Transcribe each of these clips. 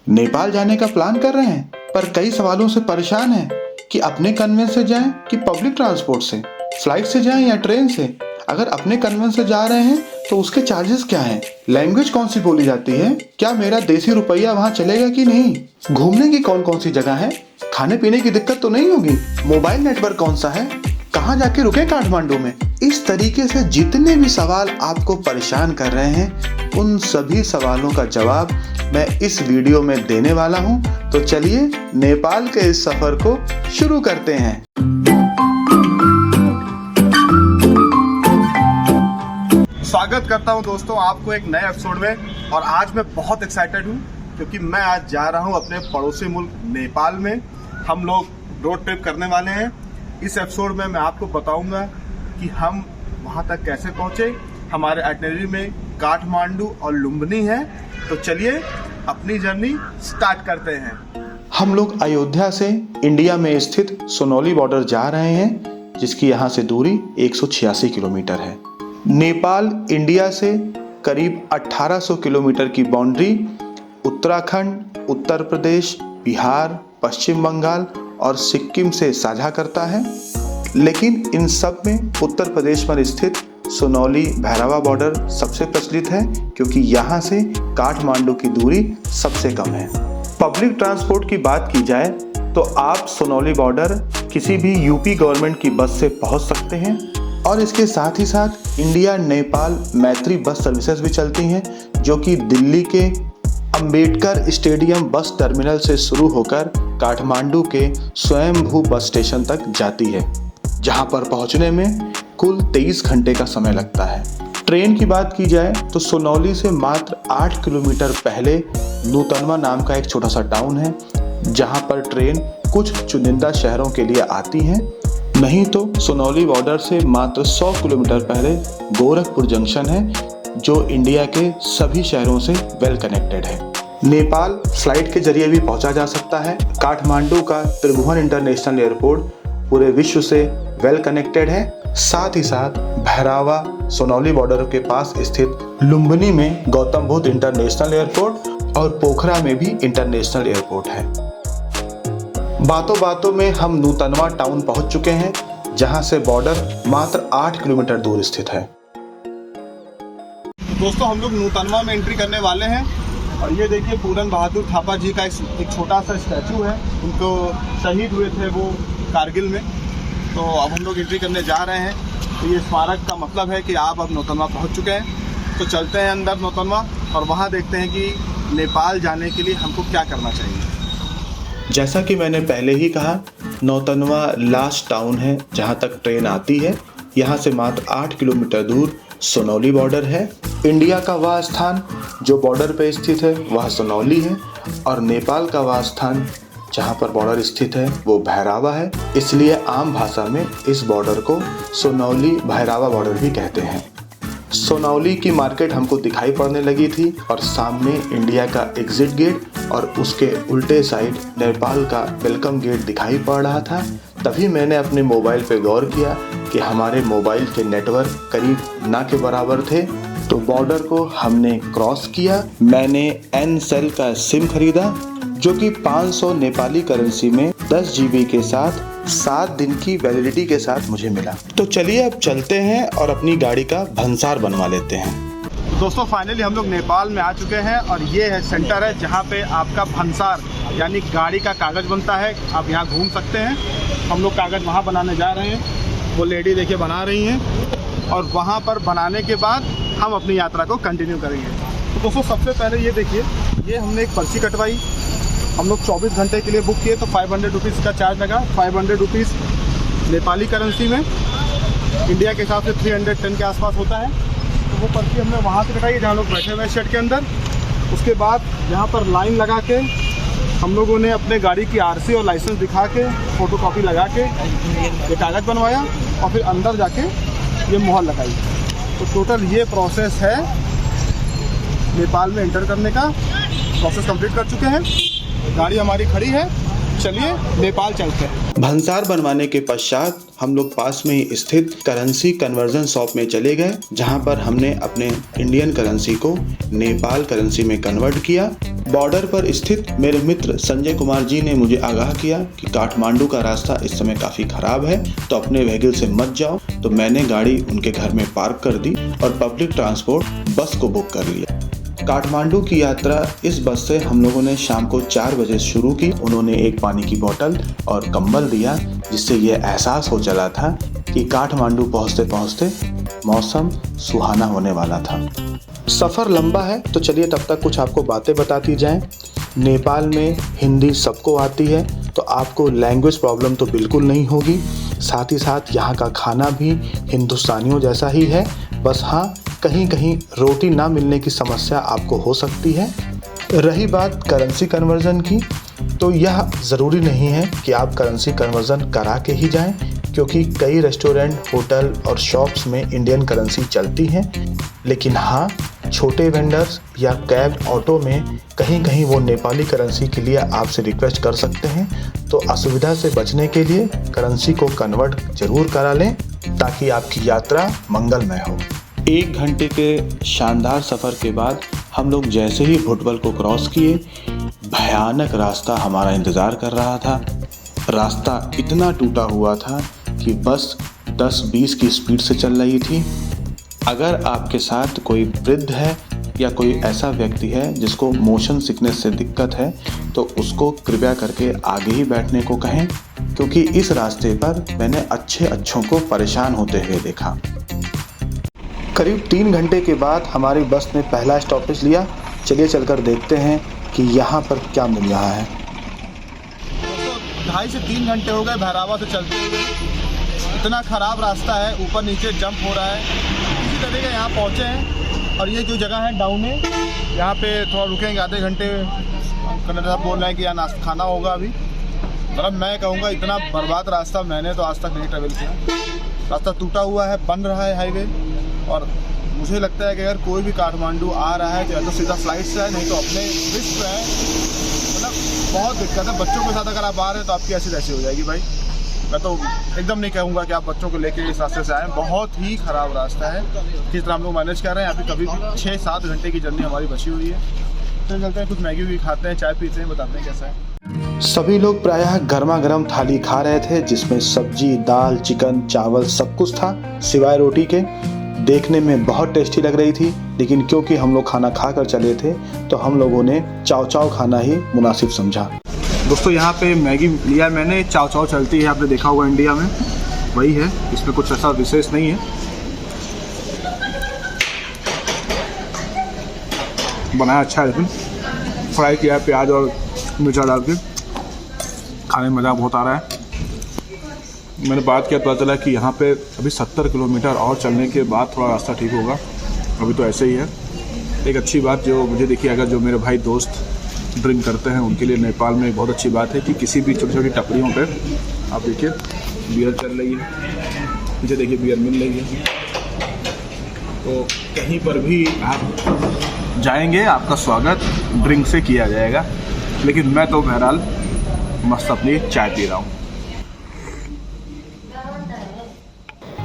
नेपाल जाने का प्लान कर रहे हैं पर कई सवालों से परेशान हैं कि अपने कन्वेंस से जाएं कि पब्लिक ट्रांसपोर्ट से, फ्लाइट से जाएं या ट्रेन से। अगर अपने कन्वेंस से जा रहे हैं तो उसके चार्जेस क्या हैं? लैंग्वेज कौन सी बोली जाती है? क्या मेरा देसी रुपया वहाँ चलेगा कि नहीं? घूमने की कौन कौन सी जगह है? खाने पीने की दिक्कत तो नहीं होगी? मोबाइल नेटवर्क कौन सा है? कहाँ जाके रुके काठमांडू में? इस तरीके से जितने भी सवाल आपको परेशान कर रहे हैं, उन सभी सवालों का जवाब मैं इस वीडियो में देने वाला हूं। तो चलिए नेपाल के इस सफर को शुरू करते हैं। स्वागत करता हूं दोस्तों आपको एक नए एपिसोड में। और आज मैं बहुत एक्साइटेड हूं क्योंकि मैं आज जा रहा हूं अपने पड़ोसी मुल्क नेपाल में। हम लोग रोड ट्रिप करने वाले हैं। इस एपिसोड में मैं आपको बताऊंगा कि हम वहां तक कैसे पहुंचे। हमारे आइटिनरी में काठमांडू और लुम्बिनी है। तो चलिए अपनी जर्नी स्टार्ट करते हैं। हम लोग अयोध्या से इंडिया में स्थित सोनौली बॉर्डर जा रहे हैं, जिसकी यहाँ से दूरी 186 किलोमीटर है। नेपाल इंडिया से करीब 1800 किलोमीटर की बाउंड्री उत्तराखंड, उत्तर प्रदेश, बिहार, पश्चिम बंगाल और सिक्किम से साझा करता है। लेकिन इन सब में उत्तर प्रदेश पर स्थित सोनौली भैरवा बॉर्डर सबसे प्रचलित है, क्योंकि यहाँ से काठमांडू की दूरी सबसे कम है। पब्लिक ट्रांसपोर्ट की बात की जाए तो आप सोनौली बॉर्डर किसी भी यूपी गवर्नमेंट की बस से पहुँच सकते हैं। और इसके साथ ही साथ इंडिया नेपाल मैत्री बस सर्विसेज भी चलती हैं, जो कि दिल्ली के अंबेडकर स्टेडियम बस टर्मिनल से शुरू होकर काठमांडू के स्वयंभू बस स्टेशन तक जाती है, जहां पर पहुंचने में कुल 23 घंटे का समय लगता है। ट्रेन की बात की जाए तो सोनौली से मात्र 8 किलोमीटर पहले नूतनवा नाम का एक छोटा सा टाउन है, जहां पर ट्रेन कुछ चुनिंदा शहरों के लिए आती हैं। नहीं तो सोनौली बॉर्डर से मात्र 100 किलोमीटर पहले गोरखपुर जंक्शन है, जो इंडिया के सभी शहरों से वेल कनेक्टेड है। नेपाल फ्लाइट के जरिए भी पहुंचा जा सकता है। काठमांडू का त्रिभुवन इंटरनेशनल एयरपोर्ट पूरे विश्व से वेल कनेक्टेड है। साथ ही साथ भैरवा सोनौली बॉर्डर के पास स्थित लुम्बिनी में गौतम बुद्ध इंटरनेशनल एयरपोर्ट और पोखरा में भी इंटरनेशनल एयरपोर्ट है। बातों बातों में हम नूतनवा टाउन पहुंच चुके हैं, जहां से बॉर्डर मात्र 8 किलोमीटर दूर स्थित है। दोस्तों हम लोग नूतनवा में एंट्री करने वाले हैं। और ये देखिए पूरन बहादुर थापा जी का एक छोटा सा स्टैचू है। उनको शहीद हुए थे वो कारगिल में। तो अब हम लोग एंट्री करने जा रहे हैं। तो ये स्मारक का मतलब है कि आप अब नूतनवा पहुंच चुके हैं। तो चलते हैं अंदर नूतनवा और वहाँ देखते हैं कि नेपाल जाने के लिए हमको क्या करना चाहिए। जैसा कि मैंने पहले ही कहा, नौतनवा लास्ट टाउन है जहां तक ट्रेन आती है। यहां से मात्र 8 किलोमीटर दूर सोनौली बॉर्डर है। इंडिया का वह स्थान जो बॉर्डर पे स्थित है वह सोनौली है, और नेपाल का वह स्थान जहां पर बॉर्डर स्थित है वो भैरवा है। इसलिए आम भाषा में इस बॉर्डर को सोनौली भैरवा बॉर्डर भी कहते हैं। सोनौली की मार्केट हमको दिखाई पड़ने लगी थी और सामने इंडिया का एग्जिट गेट और उसके उल्टे साइड नेपाल का वेलकम गेट दिखाई पड़ रहा था। तभी मैंने अपने मोबाइल पे गौर किया कि हमारे मोबाइल के नेटवर्क करीब ना के बराबर थे। तो बॉर्डर को हमने क्रॉस किया। मैंने एनसेल का सिम खरीदा, जो कि 500 नेपाली करेंसी में 10 GB के साथ 7 दिन की वैलिडिटी के साथ मुझे मिला। तो चलिए अब चलते हैं और अपनी गाड़ी का भंसार बनवा लेते हैं। दोस्तों फाइनली हम लोग नेपाल में आ चुके हैं और ये है सेंटर है जहाँ पे आपका भंसार यानी गाड़ी का कागज़ बनता है। आप यहाँ घूम सकते हैं। हम लोग कागज़ वहाँ बनाने जा रहे हैं। वो लेडी देखिए बना रही हैं और वहाँ पर बनाने के बाद हम अपनी यात्रा को कंटिन्यू करेंगे। तो दोस्तों सबसे पहले ये देखिए, ये हमने एक पर्ची कटवाई। हम लोग 24 घंटे के लिए बुक किए तो 500 रुपीज़ का चार्ज लगा। 500 रुपीज़ नेपाली करेंसी में, इंडिया के हिसाब से 310 के आसपास होता है। तो वो पर्ची हमने वहाँ से कटाई जहाँ लोग बैठे हुए हैं शेड के अंदर। उसके बाद यहाँ पर लाइन लगा के हम लोगों ने अपने गाड़ी की RC और लाइसेंस दिखा के फ़ोटोकॉपी लगा के ये कागज़ बनवाया और फिर अंदर जाके ये मोहर लगाई। तो टोटल ये प्रोसेस है नेपाल में एंटर करने का। प्रोसेस कंप्लीट कर चुके हैं। गाड़ी हमारी खड़ी है। चलिए नेपाल चलते हैं। भंसार बनवाने के पश्चात हम लोग पास में ही स्थित करेंसी कन्वर्जन शॉप में चले गए, जहां पर हमने अपने इंडियन करेंसी को नेपाल करेंसी में कन्वर्ट किया। बॉर्डर पर स्थित मेरे मित्र संजय कुमार जी ने मुझे आगाह किया कि काठमांडू का रास्ता इस समय काफ़ी खराब है, तो अपने व्हीकल से मत जाओ। तो मैंने गाड़ी उनके घर में पार्क कर दी और पब्लिक ट्रांसपोर्ट बस को बुक कर लिया। काठमांडू की यात्रा इस बस से हम लोगों ने शाम को 4 बजे शुरू की। उन्होंने एक पानी की बोतल और कंबल दिया, जिससे ये एहसास हो चला था कि काठमांडू पहुँचते पहुँचते मौसम सुहाना होने वाला था। सफ़र लंबा है, तो चलिए तब तक कुछ आपको बातें बताती जाएं। नेपाल में हिंदी सबको आती है, तो आपको लैंग्वेज प्रॉब्लम तो बिल्कुल नहीं होगी। साथ ही साथ यहाँ का खाना भी हिंदुस्तानियों जैसा ही है, बस हाँ कहीं कहीं रोटी ना मिलने की समस्या आपको हो सकती है। रही बात करेंसी कन्वर्जन की, तो यह ज़रूरी नहीं है कि आप करेंसी कन्वर्जन करा के ही जाएं, क्योंकि कई रेस्टोरेंट, होटल और शॉप्स में इंडियन करेंसी चलती हैं। लेकिन हाँ, छोटे वेंडर्स या कैब, ऑटो में कहीं कहीं वो नेपाली करेंसी के लिए आपसे रिक्वेस्ट कर सकते हैं। तो असुविधा से बचने के लिए करेंसी को कन्वर्ट ज़रूर करा लें, ताकि आपकी यात्रा मंगलमय हो। 1 घंटे के शानदार सफ़र के बाद हम लोग जैसे ही भुटवल को क्रॉस किए, भयानक रास्ता हमारा इंतज़ार कर रहा था। रास्ता इतना टूटा हुआ था कि बस 10-20 की स्पीड से चल रही थी। अगर आपके साथ कोई वृद्ध है या कोई ऐसा व्यक्ति है जिसको मोशन सिकनेस से दिक्कत है, तो उसको कृपया करके आगे ही बैठने को कहें, क्योंकि इस रास्ते पर मैंने अच्छों को परेशान होते हुए देखा। करीब 3 घंटे के बाद हमारी बस ने पहला स्टॉपेज लिया। चलिए चलकर देखते हैं कि यहाँ पर क्या मिल रहा है। 2.5 से 3 घंटे हो गए भैरावा से चलते हुए। इतना ख़राब रास्ता है, ऊपर नीचे जंप हो रहा है। इसी तरीके यहाँ पहुँचे हैं और ये जो जगह है डाउन है, यहाँ पे थोड़ा रुकेंगे आधे घंटे। कन्नड़ साहब बोल रहे हैं कि यहाँ नाश्ता खाना होगा अभी। मतलब मैं कहूँगा इतना बर्बाद रास्ता मैंने तो आज तक नहीं ट्रेवल किया। रास्ता टूटा हुआ है, बन रहा है हाईवे, और मुझे लगता है कि अगर कोई भी काठमांडू आ रहा है तो या तो सीधा फ्लाइट से है, नहीं तो अपने रिस्क पे है। मतलब बहुत दिक्कत है। बच्चों के साथ अगर आप आ रहे हैं तो आपकी ऐसी तैसी हो जाएगी भाई। मैं तो एकदम नहीं कहूँगा कि आप बच्चों को लेके इस रास्ते से आएँ। बहुत ही ख़राब रास्ता है। किस तरह हम लोग मैनेज कर रहे हैं। अभी कभी भी 6-7 घंटे की जर्नी हमारी बची हुई है। तो चलते हैं, कुछ मैगी भी खाते हैं, चाय पीते हैं, बताते हैं कैसा है। सभी लोग प्रायः गर्मा गर्म थाली खा रहे थे, जिसमें सब्जी, दाल, चिकन, चावल सब कुछ था, सिवाय रोटी के। देखने में बहुत टेस्टी लग रही थी, लेकिन क्योंकि हम लोग खाना खा कर चले थे, तो हम लोगों ने चाव चाव खाना ही मुनासिब समझा। दोस्तों यहाँ पे मैगी लिया मैंने, चाव चाव चलती है, आपने देखा होगा इंडिया में, वही है। इसमें कुछ ऐसा विशेष नहीं है। बनाया अच्छा है, लेकिन फ्राई किया है प्याज और मिर्चा डाल के, खाने में मज़ा बहुत आ रहा है। मैंने बात किया, पता चला कि यहाँ पे अभी 70 किलोमीटर और चलने के बाद थोड़ा रास्ता ठीक होगा। अभी तो ऐसे ही है। एक अच्छी बात जो मुझे देखिए, अगर जो मेरे भाई दोस्त ड्रिंक करते हैं उनके लिए नेपाल में एक बहुत अच्छी बात है कि किसी भी छोटी छोटी टपरियों पे आप देखिए बियर चल रही है, मुझे देखिए बियर मिल रही है। तो कहीं पर भी आप जाएंगे, आपका स्वागत ड्रिंक से किया जाएगा। लेकिन मैं तो बहरहाल मस्त अपनी चाय पी रहा हूँ।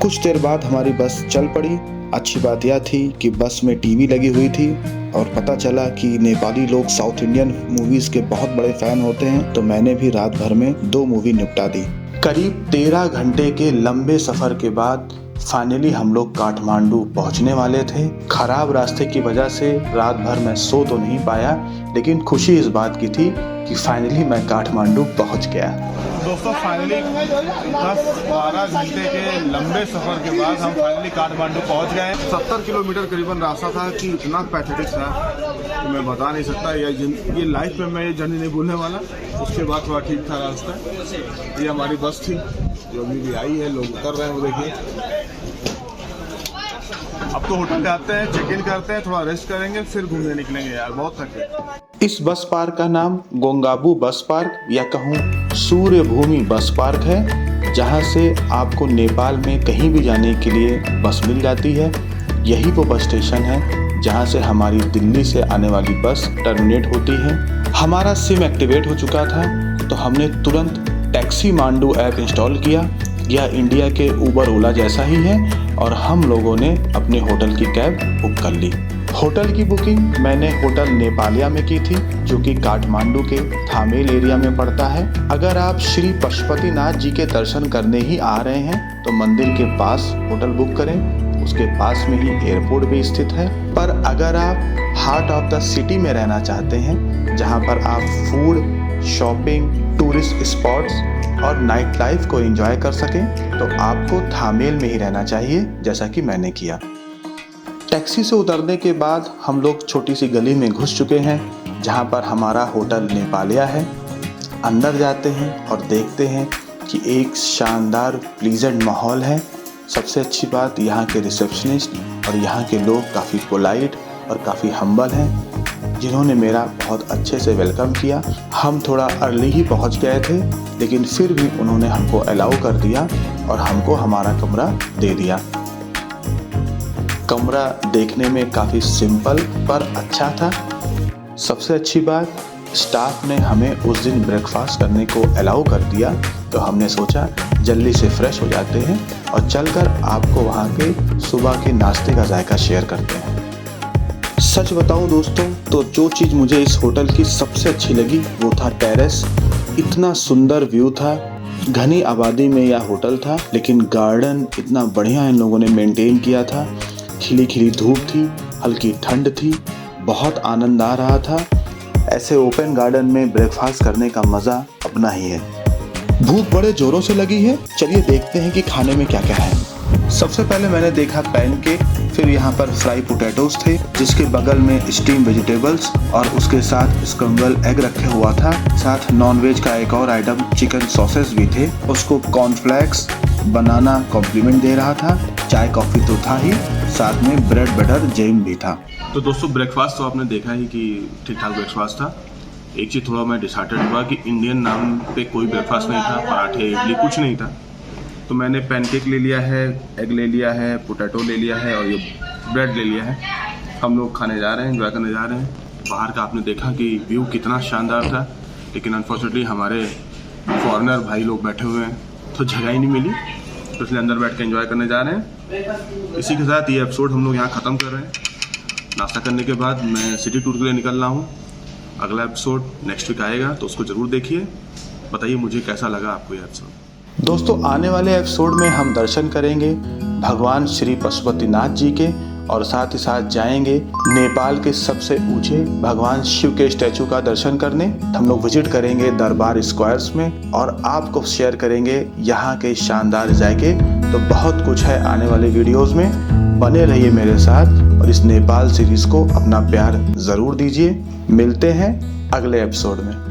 कुछ देर बाद हमारी बस चल पड़ी। अच्छी बात यह थी कि बस में टीवी लगी हुई थी, और पता चला कि नेपाली लोग साउथ इंडियन मूवीज़ के बहुत बड़े फ़ैन होते हैं। तो मैंने भी रात भर में 2 मूवी निपटा दी। करीब 13 घंटे के लंबे सफ़र के बाद फाइनली हम लोग काठमांडू पहुंचने वाले थे। खराब रास्ते की वजह से रात भर मैं सो तो नहीं पाया, लेकिन खुशी इस बात की थी कि फाइनली मैं काठमांडू पहुंच गया। दोस्तों फाइनली 10-12 घंटे के लंबे सफ़र के बाद हम फाइनली काठमांडू पहुंच गए। 70 किलोमीटर करीबन रास्ता था कि इतना पैथेटिक था कि मैं बता नहीं सकता। ये लाइफ में मैं ये जर्नी नहीं भूलने वाला। उसके बाद थोड़ा ठीक था रास्ता। ये हमारी बस थी जो अभी भी आई है, लोग उतर रहे हैं, वो देखिए। अब तो होटल जाते हैं, चेक इन करते हैं, थोड़ा रेस्ट करेंगे, फिर घूमने निकलेंगे यार, बहुत थके। इस बस पार्क का नाम गोंगाबू बस पार्क या कहूँ सूर्य भूमि बस पार्क है, जहाँ से आपको नेपाल में कहीं भी जाने के लिए बस मिल जाती है। यही वो बस स्टेशन है जहाँ से हमारी दिल्ली से आने वाली बस टर्मिनेट होती है। हमारा सिम एक्टिवेट हो चुका था, तो हमने तुरंत टैक्सी मांडू ऐप इंस्टॉल किया। यह इंडिया के उबर ओला जैसा ही है, और हम लोगों ने अपने होटल की कैब बुक कर ली। होटल की बुकिंग मैंने होटल नेपालिया में की थी, जो कि काठमांडू के थामेल एरिया में पड़ता है। अगर आप श्री पशुपतिनाथ जी के दर्शन करने ही आ रहे हैं तो मंदिर के पास होटल बुक करें, उसके पास में ही एयरपोर्ट भी स्थित है। पर अगर आप हार्ट ऑफ द सिटी में रहना चाहते हैं, जहां पर आप फूड, शॉपिंग, टूरिस्ट स्पॉट्स और नाइट लाइफ को एंजॉय कर सकें, तो आपको थामेल में ही रहना चाहिए, जैसा कि मैंने किया। टैक्सी से उतरने के बाद हम लोग छोटी सी गली में घुस चुके हैं, जहां पर हमारा होटल नेपालिया है। अंदर जाते हैं और देखते हैं कि एक शानदार प्लीजेंट माहौल है। सबसे अच्छी बात, यहाँ के रिसेप्शनिस्ट और यहाँ के लोग काफ़ी पोलाइट और काफ़ी हम्बल हैं, जिन्होंने मेरा बहुत अच्छे से वेलकम किया। हम थोड़ा अर्ली ही पहुँच गए थे, लेकिन फिर भी उन्होंने हमको अलाउ कर दिया और हमको हमारा कमरा दे दिया। कमरा देखने में काफ़ी सिंपल पर अच्छा था। सबसे अच्छी बात, स्टाफ ने हमें उस दिन ब्रेकफास्ट करने को अलाउ कर दिया, तो हमने सोचा जल्दी से फ्रेश हो जाते हैं और चलकर आपको वहाँ के सुबह के नाश्ते का जायका शेयर करते हैं। सच बताऊं दोस्तों, तो जो चीज़ मुझे इस होटल की सबसे अच्छी लगी वो था टेरेस। इतना सुंदर व्यू था। घनी आबादी में यह होटल था, लेकिन गार्डन इतना बढ़िया इन लोगों ने मेंटेन किया था। खिली खिली धूप थी, हल्की ठंड थी, बहुत आनंद आ रहा था। ऐसे ओपन गार्डन में ब्रेकफास्ट करने का मज़ा अपना ही है। भूख बड़े ज़ोरों से लगी है, चलिए देखते हैं कि खाने में क्या क्या है। सबसे पहले मैंने देखा पैनकेक, फिर यहाँ पर फ्राई पोटैटोज थे, जिसके बगल में स्टीम वेजिटेबल्स और उसके साथ स्क्रम्बल एग रखे हुआ था। साथ नॉनवेज का एक और आइटम चिकन सॉसेस भी थे। उसको कॉर्नफ्लेक्स, बनाना कॉम्प्लीमेंट दे रहा था। चाय कॉफ़ी तो था ही, साथ में ब्रेड बटर जैम भी था। तो दोस्तों, ब्रेकफास्ट तो आपने देखा ही कि ठीक ठाक ब्रेकफास्ट था। एक चीज़ थोड़ा मैं डिसहार्टेड हुआ कि इंडियन नाम पे कोई ब्रेकफास्ट नहीं था, पराठे इडली कुछ नहीं था। तो मैंने पैनकेक ले लिया है, एग ले लिया है, पोटैटो ले लिया है और ये ब्रेड ले लिया है। हम लोग खाने जा रहे हैं, एंजॉय करने जा रहे हैं। बाहर का आपने देखा कि व्यू कितना शानदार था, लेकिन अनफॉर्चुनेटली हमारे फॉरेनर भाई लोग बैठे हुए हैं तो जगह ही नहीं मिली, तो इसलिए अंदर बैठ के एंजॉय करने जा रहे हैं। इसी के साथ ये एपिसोड हम लोग यहाँ ख़त्म कर रहे हैं। नाश्ता करने के बाद मैं सिटी टूर के लिए निकल रहा हूँ। अगला एपिसोड नेक्स्ट वीक आएगा, तो उसको ज़रूर देखिए। बताइए मुझे कैसा लगा आपको ये एपिसोड। दोस्तों, आने वाले एपिसोड में हम दर्शन करेंगे भगवान श्री पशुपतिनाथ जी के, और साथ ही साथ जाएंगे नेपाल के सबसे ऊंचे भगवान शिव के स्टैचू का दर्शन करने। हम लोग विजिट करेंगे दरबार स्क्वायर्स में और आपको शेयर करेंगे यहाँ के शानदार जायके। तो बहुत कुछ है आने वाले वीडियोस में, बने रहिए मेरे साथ और इस नेपाल सीरीज को अपना प्यार ज़रूर दीजिए। मिलते हैं अगले एपिसोड में।